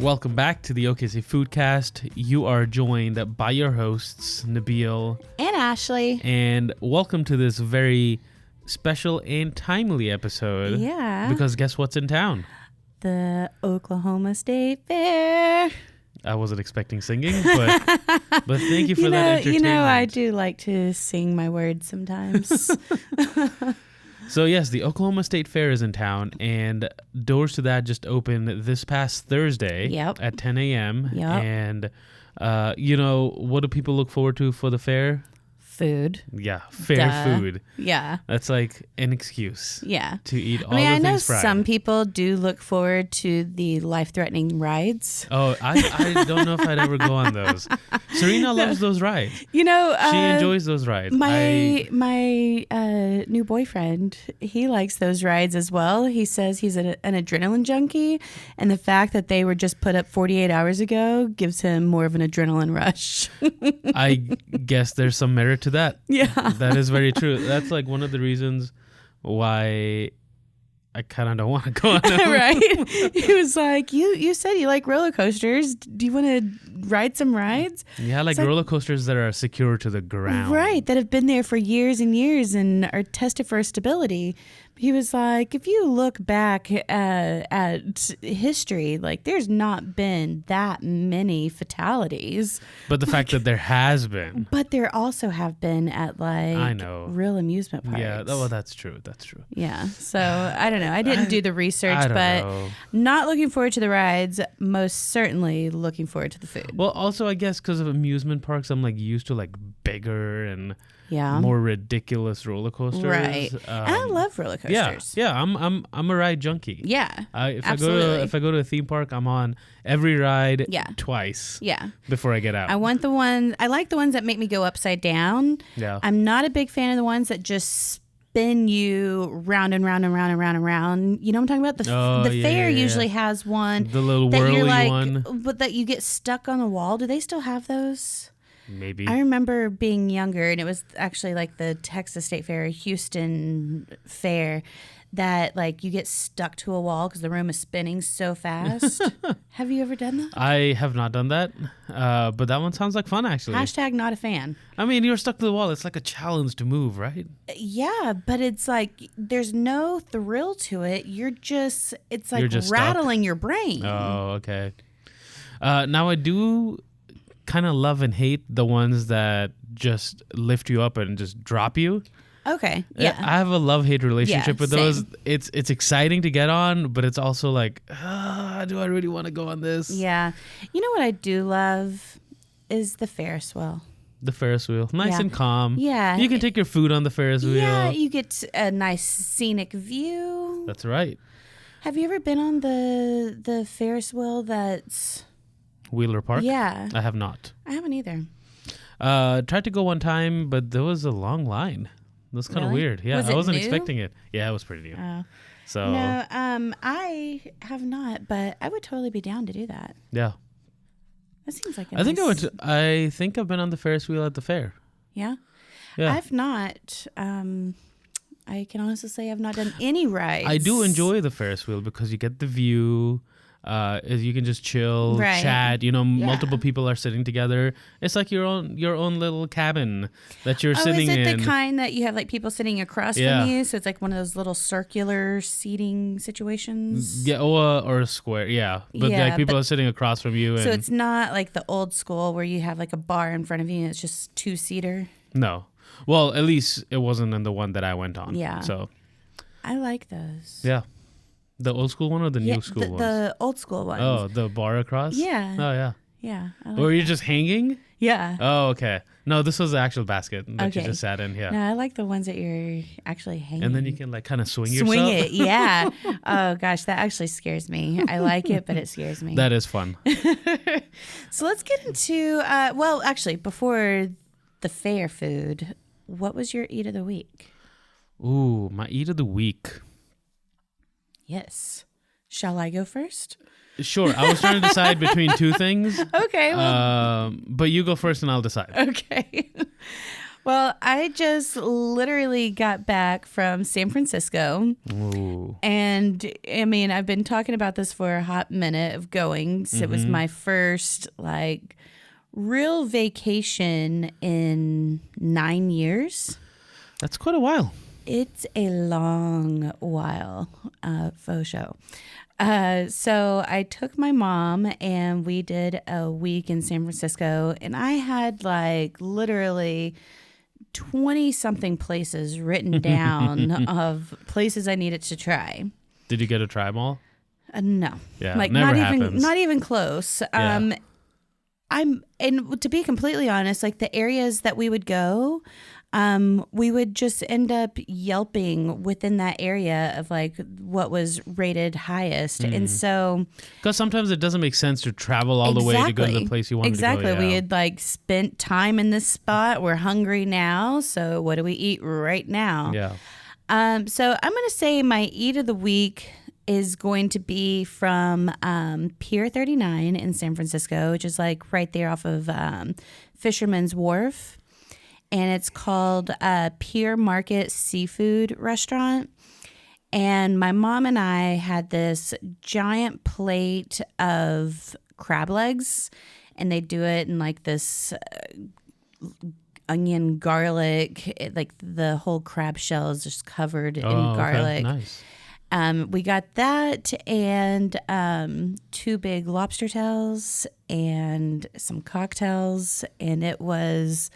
Welcome back to the OKC Foodcast. You are joined by your hosts, Nabil and Ashley. And welcome to this very special and timely episode. Yeah. Because guess what's in town? The Oklahoma State Fair. I wasn't expecting singing, but thank you for that entertainment. You know, I do like to sing my words sometimes. So yes, the Oklahoma State Fair is in town, and doors to that just opened this past Thursday at 10 a.m. Yep. And, what do people look forward to for the fair? Food. Yeah, fair food. Yeah. That's like an excuse. Yeah. To eat all the things I know fried. Some people do look forward to the life-threatening rides. Oh, I don't know if I'd ever go on those. Serena loves those rides. You know, she enjoys those rides. My new boyfriend, he likes those rides as well. He says he's an adrenaline junkie, and the fact that they were just put up 48 hours ago gives him more of an adrenaline rush. I guess there's some merit to that. Yeah. That is very true. That's like one of the reasons why I kind of don't want to go on them. Right? He was like, you said you like roller coasters. Do you want to ride some rides? Yeah, like roller coasters that are secure to the ground. Right, that have been there for years and years and are tested for stability. He was like, if you look back at history, like there's not been that many fatalities. But the fact that there has been. But there also have been at real amusement parks. Yeah, well, that's true. That's true. Yeah, so I don't know. I didn't do the research, but know. Not looking forward to the rides. Most certainly looking forward to the food. Well, also, I guess because of amusement parks, I'm like used to like bigger and more ridiculous roller coasters. Right. And I love roller coasters. Yeah. I'm a ride junkie. Yeah. If I go to a theme park, I'm on every ride twice. Yeah. Before I get out. I like the ones that make me go upside down. Yeah. I'm not a big fan of the ones that just spin you round and round and round and round and round. You know what I'm talking about? The fair usually has one. The little whirly one. But that you get stuck on the wall. Do they still have those? Maybe. I remember being younger, and it was actually like the Texas State Fair, Houston Fair, that like you get stuck to a wall because the room is spinning so fast. Have you ever done that? I have not done that, but that one sounds like fun, actually. #, not a fan. I mean, you're stuck to the wall. It's like a challenge to move, right? Yeah, but it's like there's no thrill to it. It's like just rattling your brain. Oh, okay. Now I do kind of love and hate the ones that just lift you up and just drop you. Okay. Yeah. I have a love-hate relationship with those. Same. It's exciting to get on, but it's also like, do I really want to go on this? Yeah. You know what I do love is the Ferris wheel. The Ferris wheel. Nice and calm. Yeah. You can take your food on the Ferris wheel. Yeah, you get a nice scenic view. That's right. Have you ever been on the Ferris wheel that's Wheeler Park? Yeah. I have not. I haven't either. Tried to go one time, but there was a long line. It was kind of weird. Yeah, I wasn't expecting it. Yeah, it was pretty new. Oh. So no, I have not, but I would totally be down to do that. Yeah. That seems like I think I've been on the Ferris wheel at the fair. Yeah? Yeah. I've not. I can honestly say I've not done any rides. I do enjoy the Ferris wheel because you get the view. You can just chill, chat. Multiple people are sitting together. It's like your own little cabin that you're sitting in. Is it the kind that you have like people sitting across from you? So it's like one of those little circular seating situations. Yeah, or a square. Yeah, but like people are sitting across from you. So it's not like the old school where you have like a bar in front of you and it's just two-seater. No, well, at least it wasn't in the one that I went on. Yeah. So I like those. Yeah. The old school one or the new school ones? The old school ones. Oh, the bar across? Yeah. Oh, yeah. Yeah. Or you're just hanging? Yeah. Oh, okay. No, this was the actual basket that you just sat in. Yeah. No, I like the ones that you're actually hanging. And then you can like kind of swing yourself. Swing it, yeah. Oh, gosh, that actually scares me. I like it, but it scares me. That is fun. So let's get into, actually, before the fair food, what was your eat of the week? Ooh, my eat of the week. Yes. Shall I go first? Sure. I was trying to decide between two things. Okay. Well, but you go first and I'll decide. okay. Well, I just literally got back from San Francisco. Ooh. And I mean, I've been talking about this for a hot minute of going. So it was my first like real vacation in 9 years. That's quite a while. It's a long while, faux show. So I took my mom and we did a week in San Francisco, and I had like literally 20 something places written down of places I needed to try. Did you get to try them all? No. Yeah, like never not happens. not even close. Yeah. And to be completely honest, like the areas that we would go, we would just end up Yelping within that area of like what was rated highest. And so Because sometimes it doesn't make sense to travel all the way to go to the place you want to go. Exactly. We had like spent time in this spot. We're hungry now. So what do we eat right now? Yeah. So I'm going to say my eat of the week is going to be from Pier 39 in San Francisco, which is like right there off of Fisherman's Wharf. And it's called Pier Market Seafood Restaurant. And my mom and I had this giant plate of crab legs, and they do it in like this onion garlic, like the whole crab shell is just covered in garlic. Okay. Nice. We got that and 2 big lobster tails and some cocktails, and it was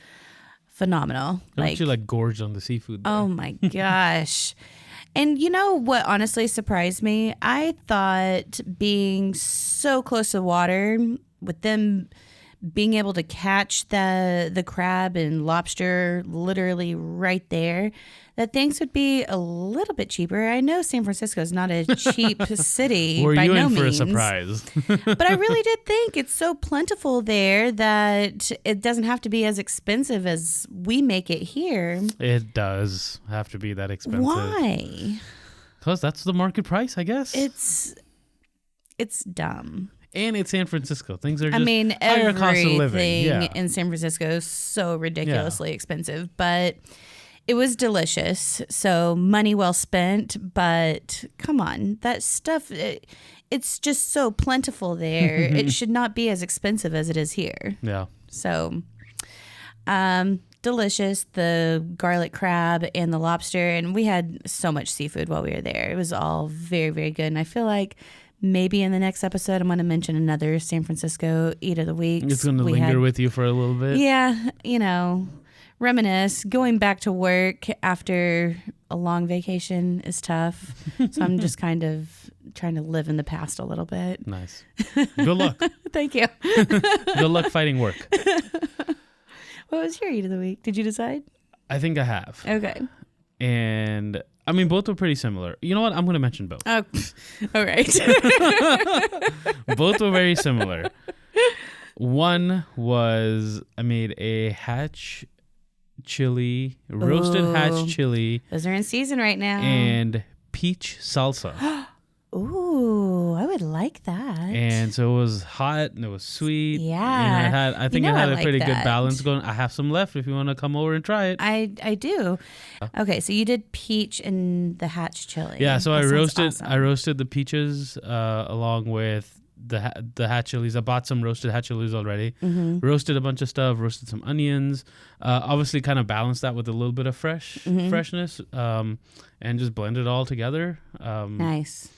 phenomenal. Don't you like gorge on the seafood there? Oh my gosh. And you know what honestly surprised me? I thought being so close to the water, with them being able to catch the crab and lobster literally right there, that things would be a little bit cheaper. I know San Francisco is not a cheap city Were by you no in for means. a surprise? But I really did think it's so plentiful there that it doesn't have to be as expensive as we make it here. It does have to be that expensive. Why? Because that's the market price, I guess. It's dumb. And it's San Francisco. Things are just everything higher cost of living. Yeah. in San Francisco is so ridiculously expensive, but it was delicious. So money well spent, but come on, that stuff, it's just so plentiful there. It should not be as expensive as it is here. Yeah. So, delicious, the garlic crab and the lobster. And we had so much seafood while we were there. It was all very, very good. And I feel like maybe in the next episode, I'm going to mention another San Francisco Eat of the Week. It's going to linger with you for a little bit. Yeah, reminisce. Going back to work after a long vacation is tough. So I'm just kind of trying to live in the past a little bit. Nice. Good luck. Thank you. Good luck fighting work. What was your Eat of the Week? Did you decide? I think I have. Okay. And I mean, both were pretty similar. You know what? I'm going to mention both. Oh, all right. Both were very similar. One was I made a hatch chili, roasted hatch chili. Those are in season right now. And peach salsa. Ooh, I would like that. And so it was hot and it was sweet. Yeah. I think it had a like pretty that. good balance going. I have some left if you want to come over and try it. I do. Okay, so you did peach and the hatch chili. Yeah, so That I sounds roasted awesome. I roasted the peaches along with the hatch chilies. I bought some roasted hatch chilies already. Roasted a bunch of stuff. Roasted some onions. Obviously, kind of balanced that with a little bit of freshness, and just blended it all together. Nice.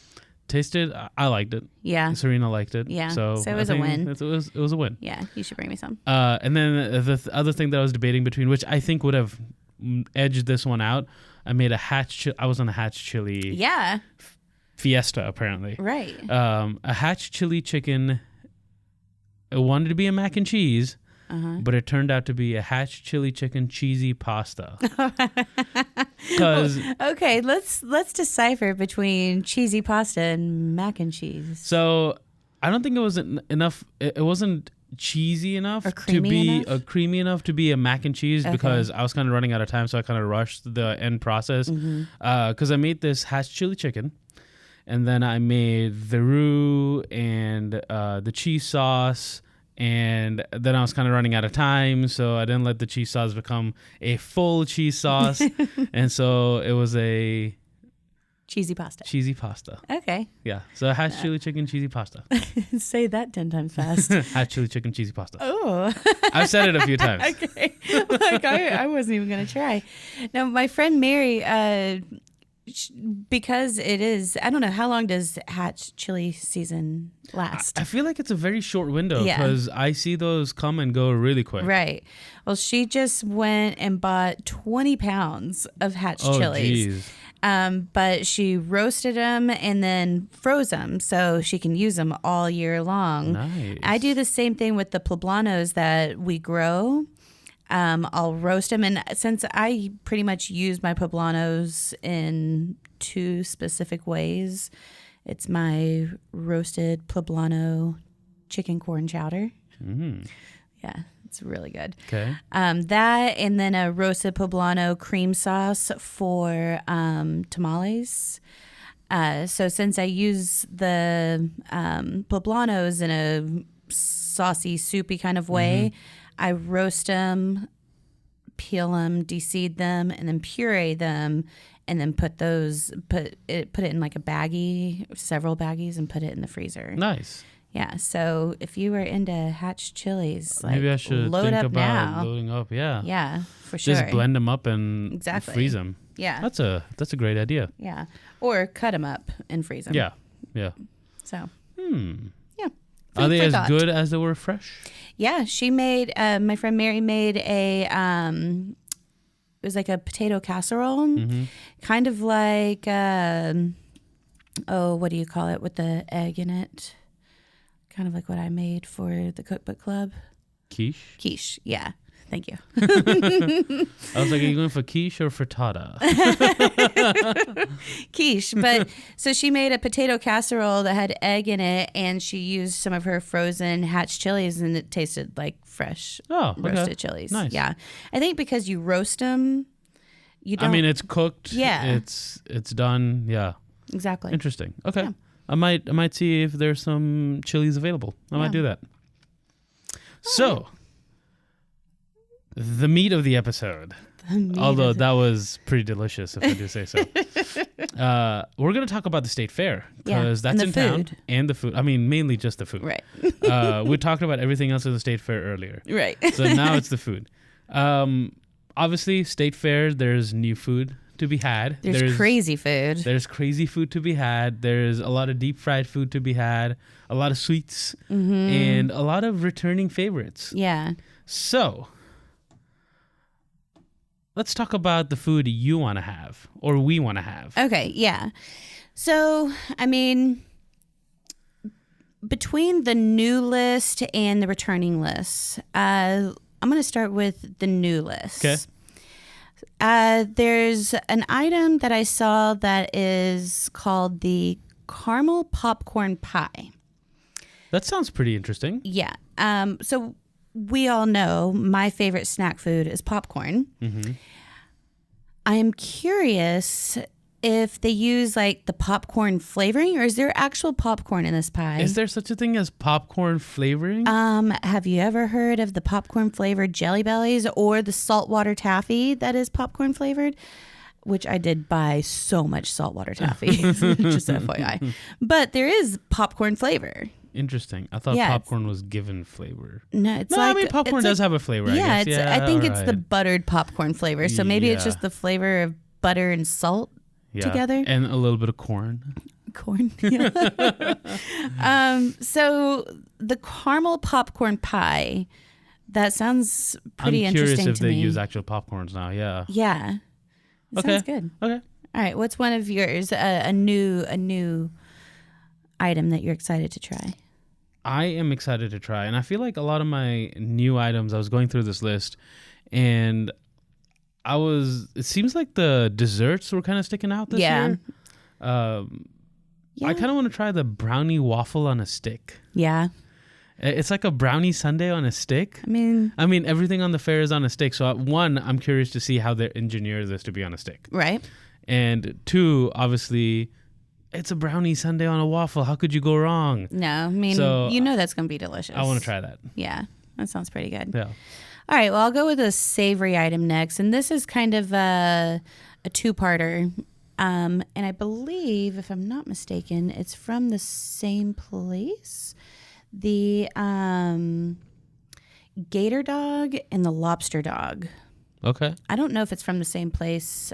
Tasted. I liked it. Yeah. Serena liked it. Yeah. So it was a win. It was a win. Yeah, you should bring me some. And then the other thing that I was debating between, which I think would have edged this one out, I made I was on a hatch chili. Yeah. Fiesta apparently. Right. A hatch chili chicken. It wanted to be a mac and cheese, but it turned out to be a hatch chili chicken cheesy pasta. Okay, let's decipher between cheesy pasta and mac and cheese. So I don't think it was enough. It wasn't cheesy enough to be creamy enough to be a mac and cheese, because I was kind of running out of time, so I kind of rushed the end process. Because I made this hatch chili chicken. And then I made the roux and the cheese sauce And then I was kind of running out of time, so I didn't let the cheese sauce become a full cheese sauce. And so it was a cheesy pasta. cheesy pasta. Okay. Yeah. So hatch chili chicken cheesy pasta. Say that 10 times fast. Hatch chili chicken cheesy pasta. Oh. I've said it a few times. Okay. Like I wasn't even going to try. Now, my friend Mary, because it is, I don't know, how long does hatch chili season last? I feel like it's a very short window Yeah. because I see those come and go really quick. Right. Well, she just went and bought 20 pounds of hatch Oh, chilies. geez. But she roasted them and then froze them so she can use them all year long. Nice. I do the same thing with the poblanos that we grow. I'll roast them. And since I pretty much use my poblanos in 2 specific ways, it's my roasted poblano chicken corn chowder. Mm. Yeah, it's really good. Okay. That and then a roasted poblano cream sauce for tamales. So since I use the poblanos in a saucy, soupy kind of way, I roast them, peel them, deseed them, and then puree them, and then put it in like a baggie, several baggies, and put it in the freezer. Nice. Yeah. So if you were into hatch chilies, like, Maybe I should load think up about now. loading up. Yeah. Yeah, for sure. Just blend them up and Exactly. freeze them. Yeah. That's a great idea. Yeah. Or cut them up and freeze them. Yeah. Yeah. So, Hmm. yeah. Are Food they for as thought. good as they were fresh? Yeah. She made, my friend Mary made it was like a potato casserole, kind of like, what do you call it with the egg in it? Kind of like what I made for the cookbook club. Quiche? Quiche. Yeah. Thank you. I was like, are you going for quiche or frittata? Quiche. But so she made a potato casserole that had egg in it, and she used some of her frozen hatch chilies, and it tasted like fresh Oh, okay. roasted chilies. Nice. Yeah. I think because you roast them, you don't. I mean, it's cooked. Yeah. It's done. Yeah. exactly. Interesting. Okay. Yeah. I might see if there's some chilies available. I might Yeah. do that. So, the meat of the episode. Although that was pretty delicious, if I do say so. We're going to talk about the state fair because Yeah, and that's the in town. food. And the food. I mean, mainly just the food. Right. We talked about everything else in the state fair earlier. Right. So now it's the food. Obviously, state fair, there's new food to be had. There's crazy food. There's crazy food to be had. There's a lot of deep fried food to be had, a lot of sweets, and a lot of returning favorites. Yeah. So, let's talk about the food you want to have or we want to have. Okay, yeah. So, I mean, between the new list and the returning list, I'm going to start with the new list. Okay. There's an item that I saw that is called the caramel popcorn pie. That sounds pretty interesting. Yeah. So we all know my favorite snack food is popcorn. I am curious if they use like the popcorn flavoring, or is there actual popcorn in this pie? Is there such a thing as popcorn flavoring? Have you ever heard of the popcorn flavored Jelly Bellies or the saltwater taffy that is popcorn flavored? Which I did buy so much saltwater taffy, just FYI. But there is popcorn flavor. Interesting. I thought Yeah, popcorn was given flavor. No, it's No, like I mean popcorn it's does like- have a flavor. Yeah, I guess. I think it's the alright. buttered popcorn flavor. So maybe it's Yeah. just the flavor of butter and salt Yeah. together. And a little bit of corn. Corn. Yeah. So the caramel popcorn pie, that sounds pretty I'm curious interesting if to they me. use actual popcorns now. Yeah. Yeah. That Okay. sounds good. Okay. All right. What's one of yours? A new item that you're excited to try? I am excited to try. And I feel like a lot of my new items, I was going through this list and it seems like the desserts were kind of sticking out this year. Yeah. I kind of want to try the brownie waffle on a stick. Yeah. It's like a brownie sundae on a stick. I mean, Everything on the fair is on a stick. So one, I'm curious to see how they engineer this to be on a stick. right. And two, obviously, it's a brownie sundae on a waffle. How could you go wrong? No, I mean, So, that's going to be delicious. I want to try that. Yeah, that sounds pretty good. Yeah. All right, well, I'll go with a savory item next. And this is kind of a two-parter. And I believe, if I'm not mistaken, it's from the same place. The gator dog and the lobster dog. Okay. I don't know if it's from the same place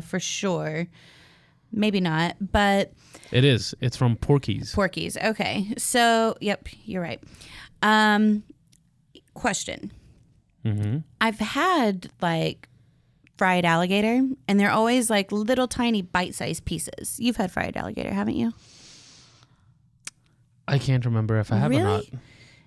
for sure. Maybe not, but... It is. It's from Porky's. Porky's. Okay. So, yep, you're right. Question. Mm-hmm. I've had, like, fried alligator, and they're always, like, little tiny bite-sized pieces. You've had fried alligator, haven't you? I can't remember if I have or not.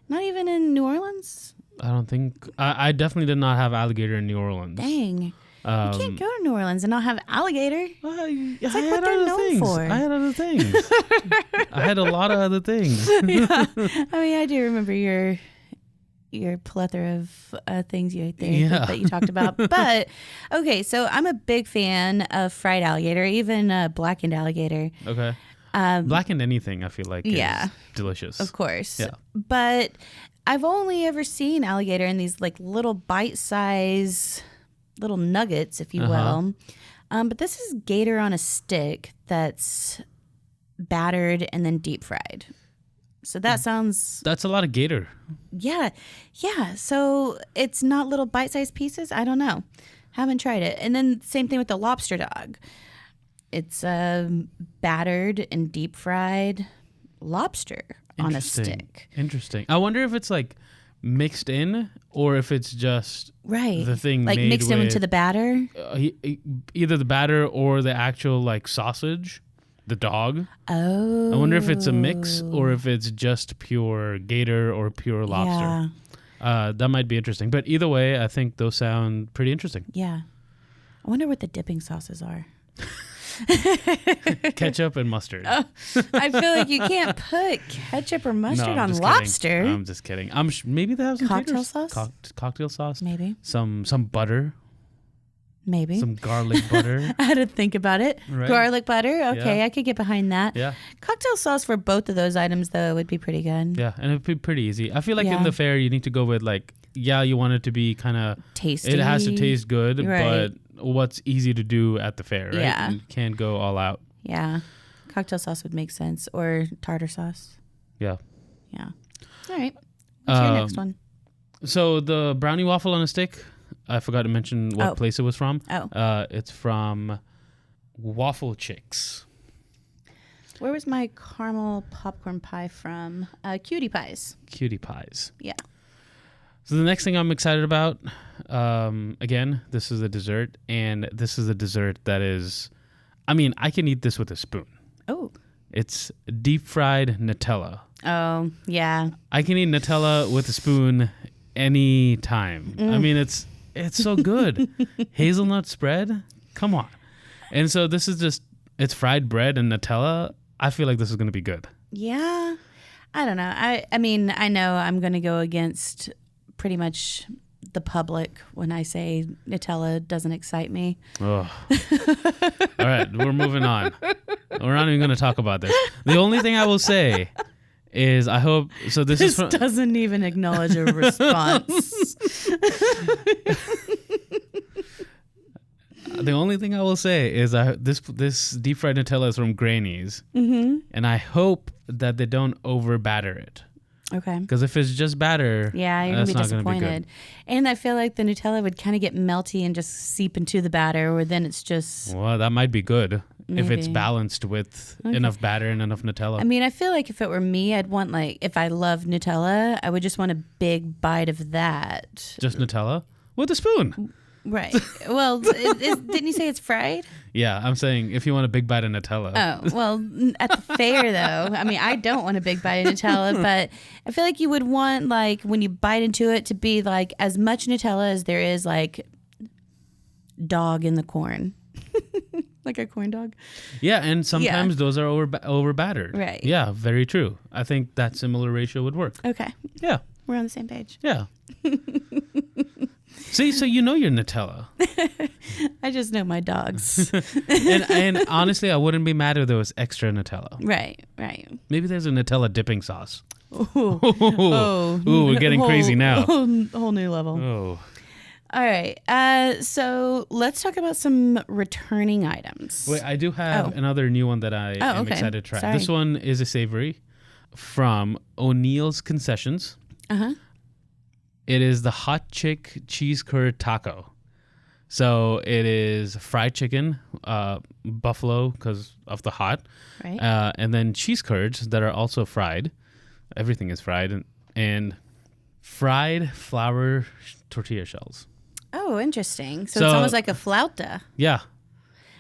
Not even in New Orleans? I don't think... I definitely did not have alligator in New Orleans. Dang. You can't go to New Orleans and not have alligator. It's like what they're known for. I had other things. I had a lot of other things. Yeah. I mean, I do remember your plethora of things you ate there that you talked about. But, okay, so I'm a big fan of fried alligator, even blackened alligator. Okay. Blackened anything, I feel like, is delicious. Of course. Yeah. But I've only ever seen alligator in these, like, little bite-size... little nuggets, if you will. But this is gator on a stick that's battered and then deep fried. So that sounds... That's a lot of gator. Yeah. So it's not little bite-sized pieces? I don't know. Haven't tried it. And then same thing with the lobster dog. It's battered and deep fried lobster on a stick. Interesting. I wonder if it's like mixed in or if it's just the thing like made mixed with, into the batter. Either the batter or the actual like sausage, the dog. Oh. I wonder if it's a mix or if it's just pure gator or pure lobster. Yeah. That might be interesting. But either way, I think those sound pretty interesting. Yeah. I wonder what the dipping sauces are. Ketchup and mustard. I feel like you can't put ketchup or mustard on lobster. Kidding. I'm just kidding. Maybe they have some cocktail sauce. Cocktail sauce. Maybe some butter. Maybe some garlic butter. I had to think about it. Right. Garlic butter. Okay, Yeah. I could get behind that. Yeah. Cocktail sauce for both of those items though would be pretty good. Yeah, and it'd be pretty easy. I feel like in Yeah. the fair you need to go with like, you want it to be kind of Tasty. It has to taste good, Right. but what's easy to do at the fair, right? Yeah. You can't go all out. Yeah. Cocktail sauce would make sense, or tartar sauce. Yeah. Yeah. All right. What's your next one? So the brownie waffle on a stick, I forgot to mention what place it was from. Oh. It's from Waffle Chicks. Where was my caramel popcorn pie from? Cutie Pies. Cutie Pies. Yeah. So the next thing I'm excited about, again, this is a dessert, and this is a dessert that is, I mean, I can eat this with a spoon. Oh. It's deep fried Nutella. Oh, yeah. I can eat Nutella with a spoon any time. I mean, it's so good. Hazelnut spread, come on. And so this is just, it's fried bread and Nutella. I feel like this is going to be good. Yeah. I don't know. I mean, I know I'm going to go against pretty much the public when I say Nutella doesn't excite me. Oh. All right, we're moving on. We're not even going to talk about this. The only thing I will say is I hope, so this is from, doesn't even acknowledge a response. The only thing I will say is this deep fried Nutella is from Granny's, and I hope that they don't over batter it. Okay. Because if it's just batter, yeah, you're that's gonna be not going to be disappointed. good. And I feel like the Nutella would kind of get melty and just seep into the batter, or then it's just. Well, that might be good if it's Maybe. balanced with enough batter and enough Nutella. I mean, I feel like if it were me, I'd want if I love Nutella, I would just want a big bite of that. Just Nutella with a spoon. Right. Well, didn't you say it's fried? Yeah, I'm saying if you want a big bite of Nutella. Oh, well, at the fair, though, I mean, I don't want a big bite of Nutella, but I feel like you would want, when you bite into it to be, as much Nutella as there is, dog in the corn. Like a corn dog. Yeah, and sometimes those are over battered. Right. Yeah, very true. I think that similar ratio would work. Okay. Yeah. We're on the same page. Yeah. See, so you know your Nutella. I just know my dogs. and honestly, I wouldn't be mad if there was extra Nutella. Right. Maybe there's a Nutella dipping sauce. Ooh, Ooh, we're getting crazy now. Whole new level. Oh. All right. So let's talk about some returning items. Wait, I do have another new one that I am excited to try. Sorry. This one is a savory from O'Neill's Concessions. Uh-huh. It is the hot chick cheese curd taco. So it is fried chicken, buffalo because of the hot, Right. And then cheese curds that are also fried. Everything is fried and fried flour tortilla shells. Oh, interesting. So it's almost like a flauta. Yeah.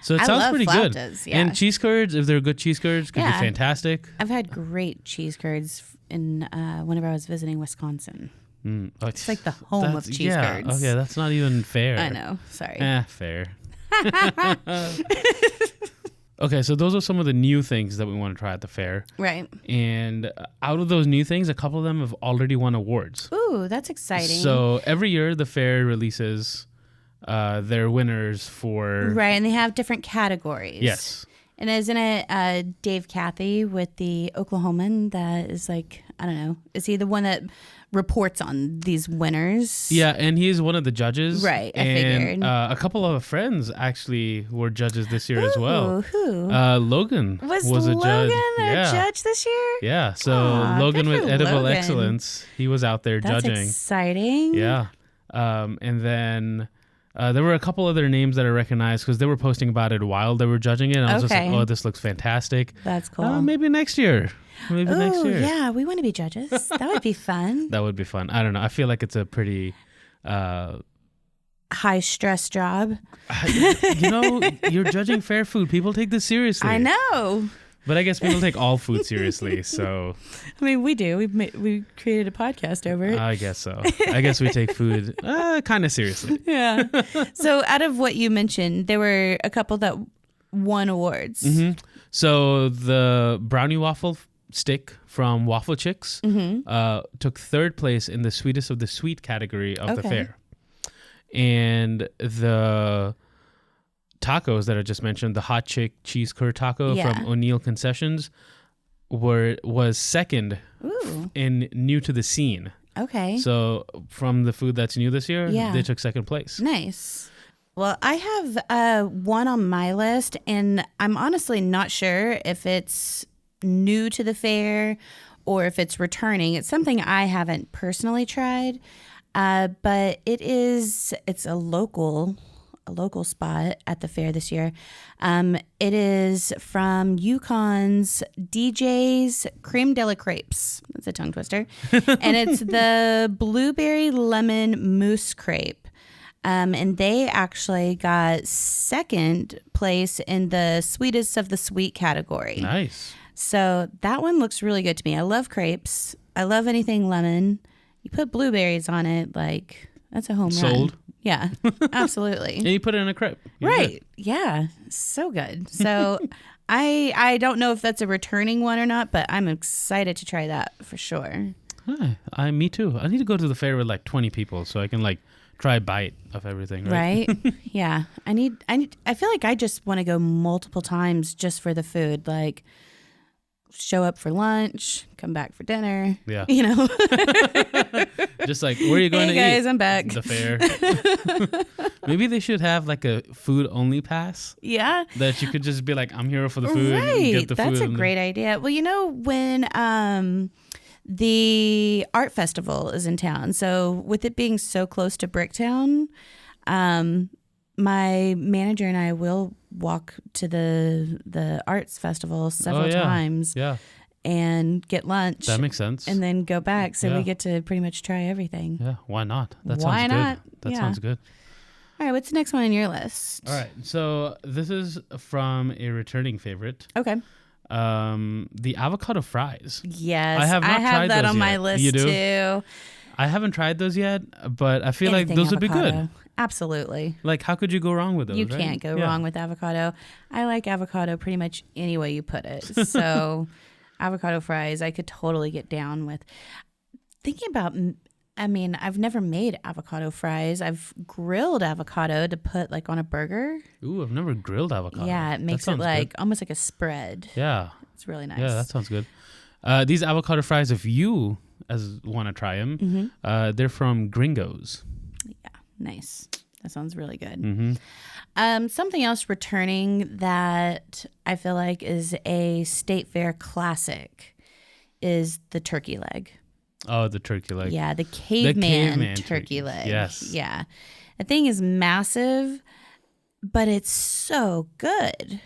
So it I sounds love pretty flautas, good. yeah. And cheese curds, if they're good cheese curds, could be fantastic. I've had great cheese curds in whenever I was visiting Wisconsin. Oh, It's like the home of cheese curds. Okay, that's not even fair. I know. Sorry. Fair. Okay, so those are some of the new things that we want to try at the fair. Right. And out of those new things, a couple of them have already won awards. Ooh, that's exciting. So every year the fair releases their winners for... Right, and they have different categories. Yes. And isn't it Dave Cathy with the Oklahoman that is like, I don't know, is he the one that reports on these winners? Yeah, and he's one of the judges. Right, I and, figured. A couple of friends actually were judges this year as well. Who? Logan was a judge. Logan a judge this year? Yeah, so Aw, Logan good with for Edible Logan. Excellence, he was out there That's judging. exciting. Yeah. And then there were a couple other names that I recognized because they were posting about it while they were judging it. And I was just like, oh, this looks fantastic. That's cool. Maybe next year. Next year. Yeah, we want to be judges. That would be fun. That would be fun. I don't know. I feel like it's a pretty... high stress job. You're judging fair food. People take this seriously. I know. But I guess people take all food seriously, so... I mean, we do. We created a podcast over it. I guess so. I guess we take food kind of seriously. Yeah. So out of what you mentioned, there were a couple that won awards. Mm-hmm. So the brownie waffle stick from Waffle Chicks took third place in the sweetest of the sweet category of the fair. And the tacos that I just mentioned, the hot chick cheese curd taco from O'Neill Concessions was second in new to the scene. Okay. So from the food that's new this year, they took second place. Nice. Well, I have one on my list, and I'm honestly not sure if it's new to the fair or if it's returning. It's something I haven't personally tried, but it's a local spot at the fair this year. It is from Yukon's DJ's Creme de la Crepes. That's a tongue twister. And it's the blueberry lemon mousse crepe. And they actually got second place in the sweetest of the sweet category. Nice. So that one looks really good to me. I love crepes. I love anything lemon. You put blueberries on it, like that's a home run. Sold. Yeah, absolutely. And you put it in a crepe. Right. Yeah. So good. So I don't know if that's a returning one or not, but I'm excited to try that for sure. Me too. I need to go to the fair with like 20 people so I can like try a bite of everything. Right. Yeah. I feel like I just want to go multiple times just for the food. Like show up for lunch, come back for dinner. Yeah. You know. Just like, where are you going to eat? Hey guys, I'm back. The fair. Maybe they should have like a food only pass. Yeah. That you could just be like, I'm here for the food. Right. And get the That's food a great idea. Well, you know, when the art festival is in town, so with it being so close to Bricktown, my manager and I will walk to the arts festival several times. Yeah. And get lunch. That makes sense. And then go back. So we get to pretty much try everything. Yeah, why not? That Why sounds not? good. That sounds good. All right, what's the next one on your list? All right. So this is from a returning favorite. Okay. The avocado fries. Yes. I have not tried that those on yet. my list You do? too. I haven't tried those yet, but I feel like Anything those would be avocado. good. Absolutely. Like, how could you go wrong with those? You right? can't go wrong with avocado. I like avocado pretty much any way you put it. So avocado fries, I could totally get down with. Thinking about I mean, I've never made avocado fries. I've grilled avocado to put like on a burger. Ooh, I've never grilled avocado. Yeah, it That makes it sounds like good. almost like a spread. Yeah. It's really nice. Yeah, that sounds good. These avocado fries, if you want to try them, they're from Gringos. Yeah, nice. That sounds really good. Mm-hmm. Something else returning that I feel like is a state fair classic is the turkey leg. Oh, the turkey leg. Yeah, the caveman turkey turkey. leg. Yes. Yeah. The thing is massive, but it's so good.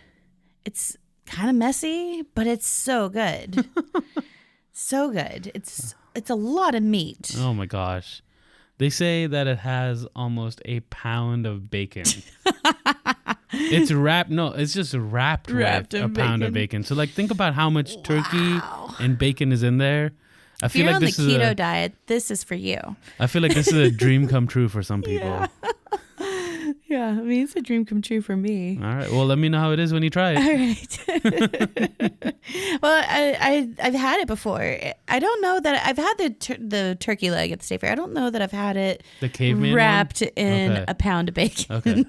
It's kind of messy, but it's so good. So good. It's a lot of meat. Oh my gosh. They say that it has almost a pound of bacon. It's wrapped. No, it's just wrapped with in a pound of bacon. bacon. So like think about how much turkey and bacon is in there. I If feel you're like on the this is keto diet, this is for you. I feel like this is a dream come true for some people. Yeah, I mean, it's a dream come true for me. All right. Well, let me know how it is when you try it. All right. Well, I've had it before. I don't know that I've had the turkey leg at the state fair. I don't know that I've had it The caveman wrapped one? in Okay. a pound of bacon. Okay.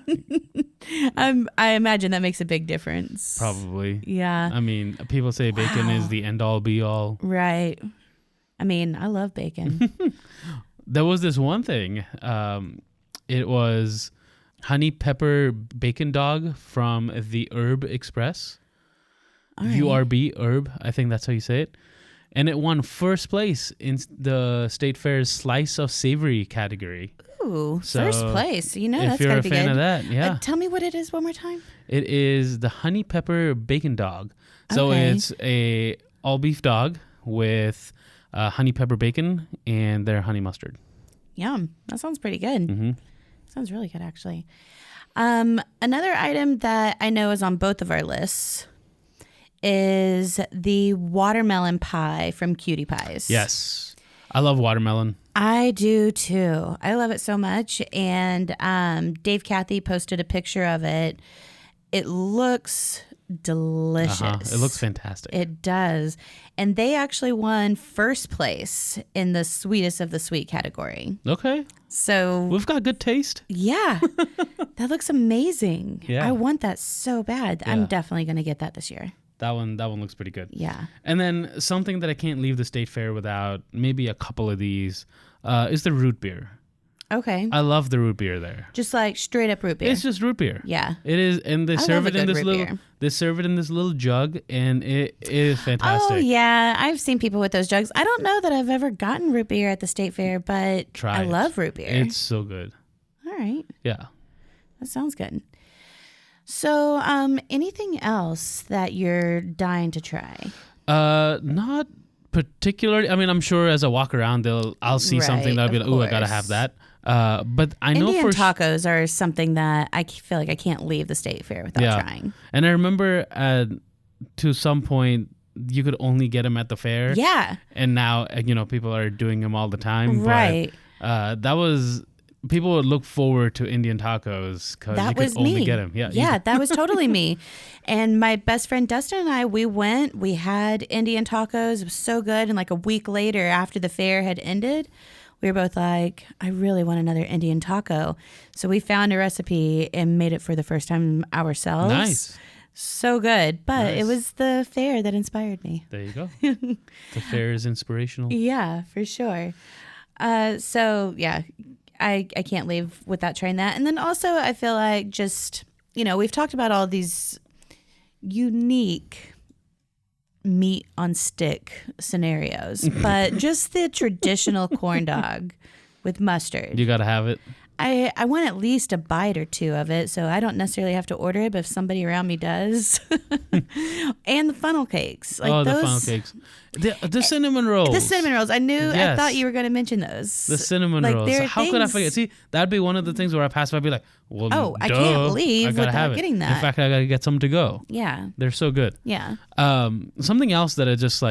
I imagine that makes a big difference. Probably. Yeah. I mean, people say bacon is the end all be all. Right. I mean, I love bacon. There was this one thing. It was honey pepper bacon dog from the Herb Express. All right. URB, Herb. I think that's how you say it. And it won first place in the State Fair's Slice of Savory category. Ooh, So, first place. You know, if that's you're gotta a be fan good. of that, yeah. Tell me what it is one more time. It is the honey pepper bacon dog. So Okay. it's a all beef dog with honey pepper bacon and their honey mustard. Yum. That sounds pretty good. Mm-hmm. Sounds really good, actually. Another item that I know is on both of our lists is the watermelon pie from Cutie Pies. Yes. I love watermelon. I do too. I love it so much. And Dave Cathy posted a picture of it. It looks delicious. It looks fantastic. It does. And they actually won first place in the sweetest of the sweet category. Okay. So, We've got good taste. yeah, that looks amazing. Yeah. I want that so bad. I'm Yeah. definitely going to get that this year. That one looks pretty good. Yeah. And then something that I can't leave the state fair without, maybe a couple of these, is the root beer. Okay. I love the root beer there. Just like straight up root beer. It's just root beer. Yeah. It is, and they I serve love it a in good this root little. beer. They serve it in this little jug, and it is fantastic. Oh, yeah. I've seen people with those jugs. I don't know that I've ever gotten root beer at the state fair, but Try I it. love root beer. It's so good. All right. Yeah. That sounds good. So, anything else that you're dying to try? Not particularly. I mean, I'm sure as I walk around, I'll see something Right, that'll be of like, "Ooh, I gotta course. have that." But I know Indian for tacos are something that I feel like I can't leave the state fair without Yeah. trying. and I remember to some point you could only get them at the fair. Yeah. And now people are doing them all the time. Right. But that was people would look forward to Indian tacos because you That could was only me. get them. Yeah. Yeah, that was totally me. And my best friend Dustin and I, we had Indian tacos. It was so good. And like a week later, after the fair had ended, we were both like, I really want another Indian taco. So we found a recipe and made it for the first time ourselves. Nice. So good. But it Nice. was the fair that inspired me. There you go. The fair is inspirational. Yeah, for sure. So yeah, I can't leave without trying that. And then also I feel like just, we've talked about all these unique meat on stick scenarios, but just the traditional corn dog with mustard. You gotta have it. I want at least a bite or two of it, so I don't necessarily have to order it, but if somebody around me does. And the funnel cakes. Like The those, funnel cakes. The cinnamon rolls. The cinnamon rolls. I knew. I Yes. thought you were going to mention those. The cinnamon Like, rolls. there are How could I things- forget? See, that'd be one of the things where I pass by, I'd be like, well, Oh, I duh, can't leave I gotta without have it. getting that. In fact, I gotta get some to go. Yeah. They're so good. Yeah. Something else that I just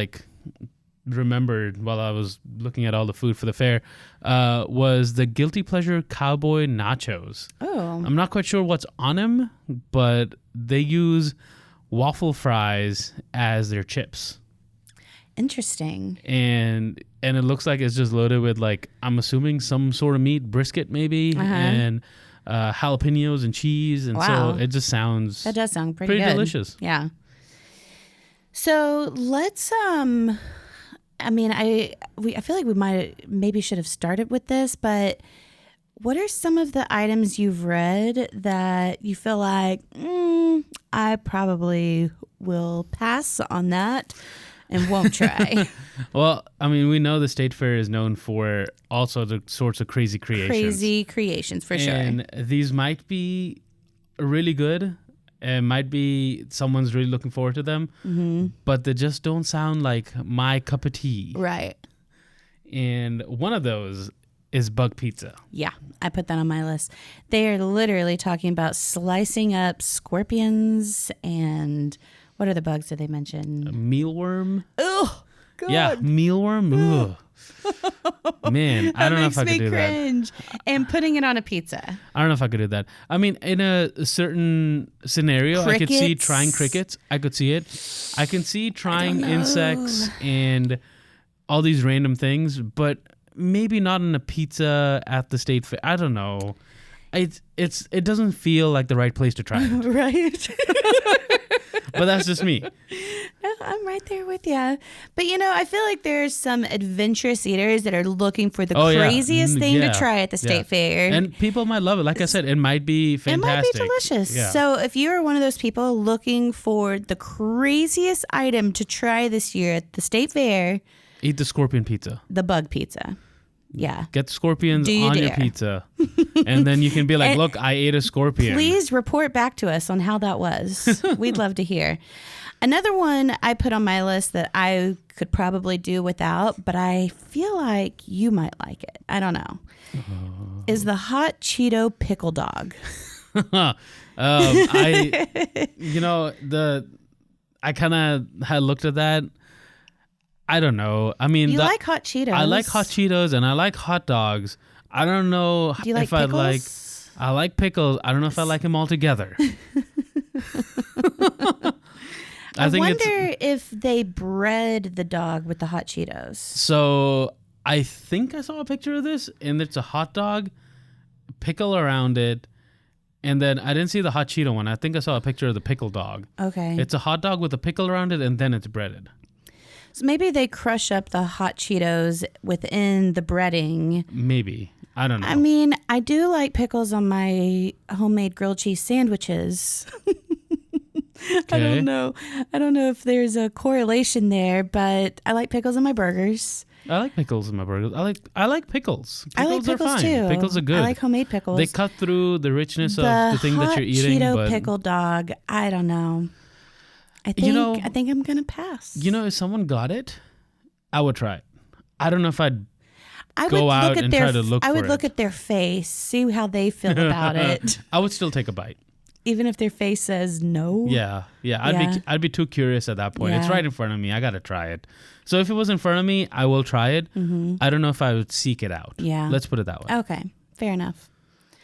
remembered while I was looking at all the food for the fair was the Guilty Pleasure Cowboy Nachos. Oh. I'm not quite sure what's on them, but they use waffle fries as their chips. Interesting. and it looks like it's just loaded with, like, I'm assuming some sort of meat, brisket maybe, and jalapenos and cheese, and Wow. so it just sounds That does sound pretty pretty good. delicious. Yeah. So let's I mean, I feel like we maybe should have started with this, but what are some of the items you've read that you feel like I probably will pass on that and won't try? Well, I mean, we know the State Fair is known for also the sorts of crazy creations. Crazy creations for sure. And these might be really good. It might be someone's really looking forward to them, but they just don't sound like my cup of tea. Right. And one of those is bug pizza. Yeah, I put that on my list. They are literally talking about slicing up scorpions and what other bugs did they mention? Mealworm. Oh, God. Yeah, mealworm. Ugh. Man, I don't know if I could do cringe. And putting it on a pizza. that. I don't know if I could do that. I mean, in a certain scenario, I could see Crickets? trying crickets. I could see it. I can see trying insects and all these random things, but maybe not on a pizza at the State Fair. I don't know. It doesn't feel like the right place to try it. Right. But that's just me. No, I'm right there with you. But, I feel like there's some adventurous eaters that are looking for the craziest thing to try at the State Fair. And people might love it. Like I said, it might be fantastic. It might be delicious. Yeah. So if you are one of those people looking for the craziest item to try this year at the State Fair, Eat the scorpion pizza. the bug pizza. Yeah. Get scorpions Do you on your dare? pizza. And then you can be like, And look, I ate a scorpion. Please report back to us on how that was. We'd love to hear. Another one I put on my list that I could probably do without, but I feel like you might like it. I don't know. Is the hot Cheeto pickle dog. I kind of had looked at that. I don't know. I mean, You like hot Cheetos. I like hot Cheetos and I like hot dogs. I don't know Do you like if I like. pickles? I like pickles. I don't know if I like them all together. I wonder if they bred the dog with the hot Cheetos. So I think I saw a picture of this, and it's a hot dog, pickle around it, and then I didn't see the hot Cheeto one. I think I saw a picture of the pickle dog. Okay. It's a hot dog with a pickle around it, and then it's breaded. So maybe they crush up the hot Cheetos within the breading. Maybe. I don't know. I mean, I do like pickles on my homemade grilled cheese sandwiches. I don't know. I don't know if there's a correlation there, but I like pickles on my burgers. I like pickles in my burgers. I like pickles. I like Pickles are pickles fine. too. Pickles are good. I like homemade pickles. They cut through the richness of the thing that you're eating. Cheeto but pickle dog. I don't know. I think I'm gonna pass. if someone got it, I would try it. I don't know if I'd I go would out look at and their, try to look I would for look it. at their face, see how they feel about it, I would still take a bite. even if their face says no. Yeah. Yeah. I'd be too curious at that point. It's Yeah. right in front of me. I gotta try it. So if it was in front of me, I will try it. I don't know if I would seek it out. Yeah. Let's put it that way. Okay, fair enough.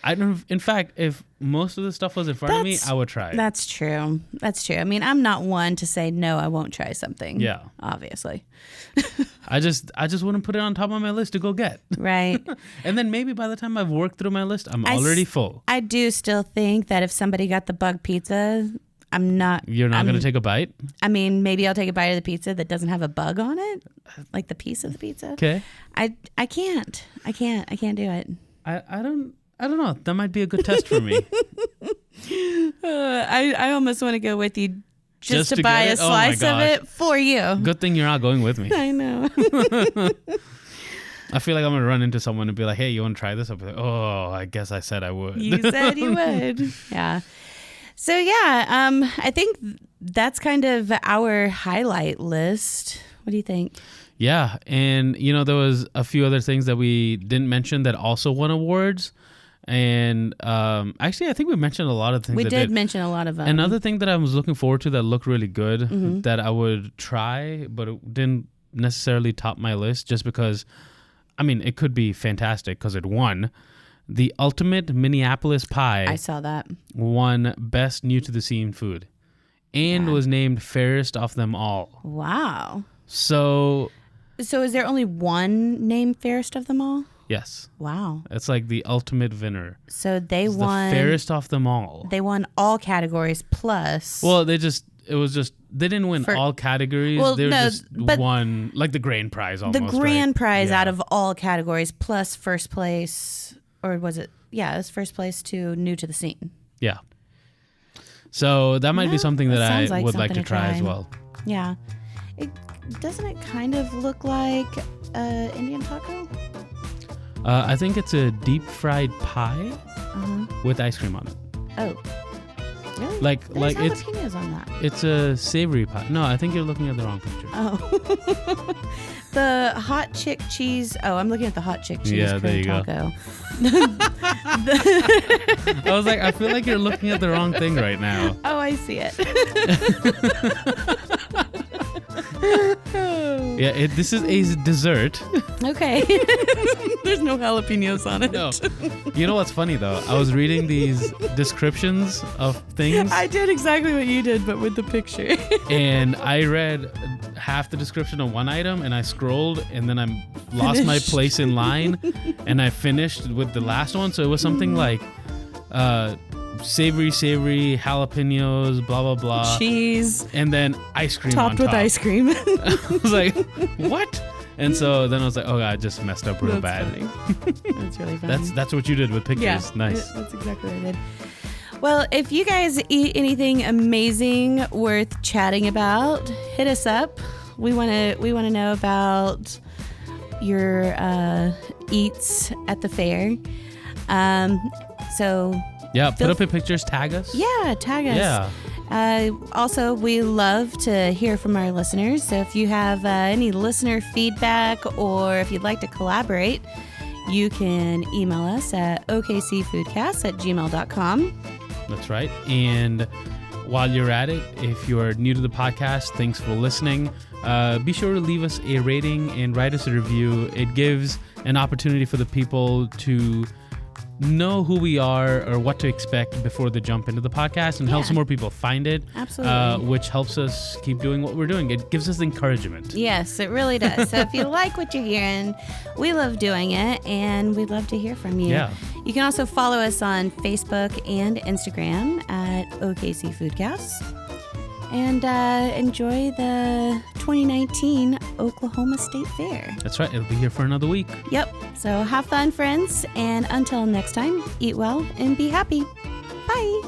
I don't. In fact, if most of the stuff was in front of me, That's- I would try it. That's true. That's true. I mean, I'm not one to say no, I won't try something. Yeah. Obviously. I just wouldn't put it on top of my list to go get. Right. And then maybe by the time I've worked through my list, I'm I already s- full. I do still think that if somebody got the bug pizza, I'm not. You're not going to take a bite? I mean, maybe I'll take a bite of the pizza that doesn't have a bug on it, like the piece of the pizza. Okay. I can't. I can't do it. I don't know. That might be a good test for me. I almost want to go with you just to to buy get a it? Oh my slice of gosh. it for you. Good thing you're not going with me. I know. I feel like I'm going to run into someone and be like, hey, you want to try this? I'll be like, oh, I guess I said I would. You said you would. Yeah. So yeah, I think that's kind of our highlight list. What do you think? Yeah. And, there was a few other things that we didn't mention that also won awards. And actually, I think we mentioned a lot of things. We that did mention a lot of them. Another thing that I was looking forward to that looked really good Mm-hmm. that I would try, but it didn't necessarily top my list just because, it could be fantastic because it won. The Ultimate Minneapolis Pie I saw that. won Best New to the Scene Food and was named fairest of them all. Wow. So is there only one named fairest of them all? yes, Wow. it's like the ultimate winner. So they It's won. the fairest of them all. They won all categories plus. Well, they didn't win all categories. Well, they no, just but won like the grand prize almost. the grand right? prize Yeah. out of all categories plus first place, or was it? Yeah, it was first place to new to the scene. Yeah. So that might be something that sounds I like would like to something try as try. well. Yeah. Doesn't it kind of look like Indian taco? I think it's a deep fried pie with ice cream on it. Oh, really? Like There's it's jalapenos on that. it's a savory pie. No, I think you're looking at the wrong picture. Oh. The hot chick cheese. Oh, I'm looking at the hot chick cheese Yeah, there cream you go. taco. I was like, I feel like you're looking at the wrong thing right now. Oh, I see it. Yeah, this is a dessert. Okay. There's no jalapenos on it. No. You know what's funny though? I was reading these descriptions of things I did exactly what you did, but with the picture. and I read half the description of one item and I scrolled and then I lost my place in line and I finished with the last one. So it was something like savory, jalapenos, blah, blah, blah. Cheese. And then ice cream Topped on with top. ice cream. I was like, what? And so then I was like, oh, I just messed up real bad. Funny. That's really funny. That's what you did with pictures. Yeah, Nice. That's exactly what I did. Well, if you guys eat anything amazing worth chatting about, hit us up. We want to know about your eats at the fair. So Yeah, put up your pictures, tag us. yeah, tag us. Yeah. Also, we love to hear from our listeners. So if you have any listener feedback or if you'd like to collaborate, you can email us at okcfoodcast@gmail.com. That's right. And while you're at it, if you're new to the podcast, thanks for listening. Be sure to leave us a rating and write us a review. It gives an opportunity for the people to know who we are or what to expect before they jump into the podcast and helps more people find it. Absolutely. Which helps us keep doing what we're doing. It gives us encouragement. Yes, it really does. So if you like what you're hearing, we love doing it and we'd love to hear from you. Yeah. You can also follow us on Facebook and Instagram at OKC Foodcast. And enjoy the 2019 Oklahoma State Fair. That's right. It'll be here for another week. Yep. So have fun, friends. And until next time, eat well and be happy. Bye.